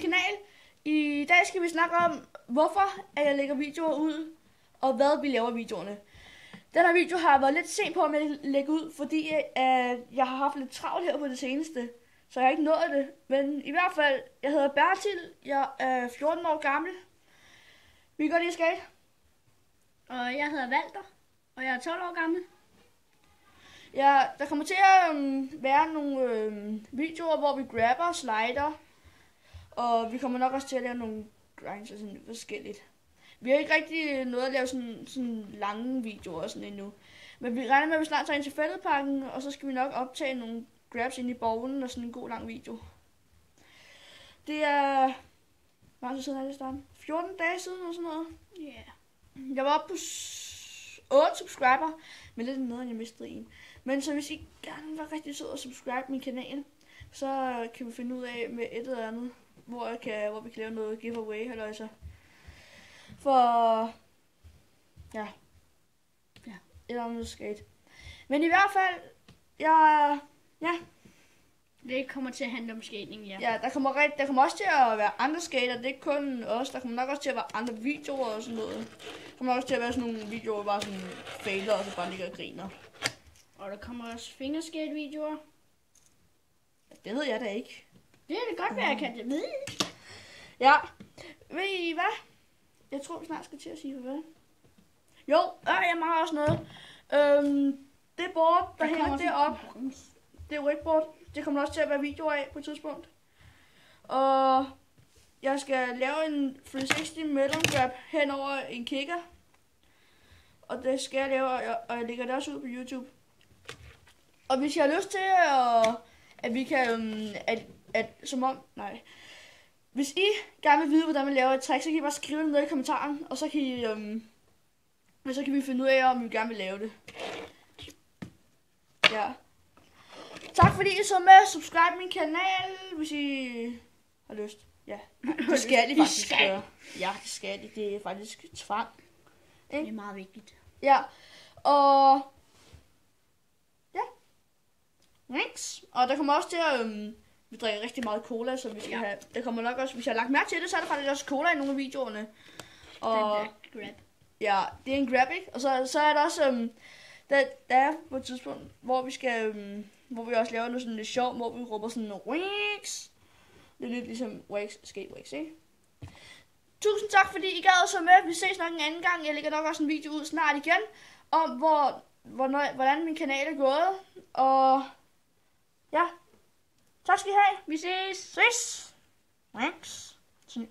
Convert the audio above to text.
kanal. I dag skal vi snakke om, hvorfor jeg lægger videoer ud, og hvad vi laver videoerne. Den her video har jeg været lidt sent på at lægge ud, fordi jeg har haft lidt travlt her på det seneste. Så jeg har ikke nået det. Men i hvert fald, jeg hedder Bertil, jeg er 14 år gammel. Vi går lige i skate. Og jeg hedder Walter, og jeg er 12 år gammel. Ja, der kommer til at være nogle videoer, hvor vi grabber og slider. Og vi kommer nok også til at lave nogle grinds og sådan forskelligt. Vi har ikke rigtig nået at lave sådan lange videoer sådan endnu. Men vi regner med, at vi snart tager ind til fældeparken, og så skal vi nok optage nogle grabs ind i borgen og sådan en god lang video. Det er... Hvor lang tid siden er det starten? 14 dage siden eller sådan noget. Ja. Yeah. Jeg var oppe på 8 subscriber, men lidt nederen, jeg mistede en. Men så hvis I gerne var rigtig sød og subscribe min kanal, så kan vi finde ud af med et eller andet, hvor vi kan lave noget giveaway, eller altså. For ja, et eller andet skate. Men i hvert fald, Det kommer til at handle om skating, ja. Ja, der kommer også til at være andre skater, det er ikke kun os. Der kommer nok også til at være andre videoer og sådan noget. Der kommer også til at være sådan nogle videoer, hvor bare sådan fejler og så bare ligger og griner. Og der kommer også fingerskate-videoer. Det ved jeg da ikke. Det er det godt være, jeg kan det med. Ja, ved I hvad? Jeg tror, vi snart skal til at sige farvel. Jo, jeg mangler også noget. Det board, der hænger deroppe, det er wakeboard. Det kommer også til at være videoer af på et tidspunkt. Og jeg skal lave en 360 melon grab hen over en kicker. Og det skal jeg lave, og jeg lægger det også ud på YouTube. Og hvis jeg har lyst til, at vi kan, hvis I gerne vil vide, hvordan man laver et trick, så kan I bare skrive det ned i kommentaren, og så kan vi finde ud af, om vi gerne vil lave det. Ja. Tak fordi I så med. Subscribe min kanal, hvis I har lyst. Ja, det skal I faktisk gøre. Ja, det skal I. Det er faktisk tvang. Det er meget vigtigt. Ja, og ja, thanks. Og der kommer også til at vi drikker rigtig meget cola, så vi skal have. Der kommer nok også, hvis jeg har lagt mærke til det, så er der faktisk også cola i nogle af videoerne. Og den der grab. Ja, det er en grab, ikke? Og så er der også der er på et tidspunkt, hvor vi skal hvor vi også laver noget sådan lidt sjov, hvor vi råber sådan wax. Det er lidt ligesom wax, skate wax, ikke? Tusind tak fordi I gad så med. Vi ses nok en anden gang. Jeg lægger nok også en video ud snart igen om hvordan min kanal er gået. Og ja, tak skal I have. Vi ses. Ses. Thanks. Sådan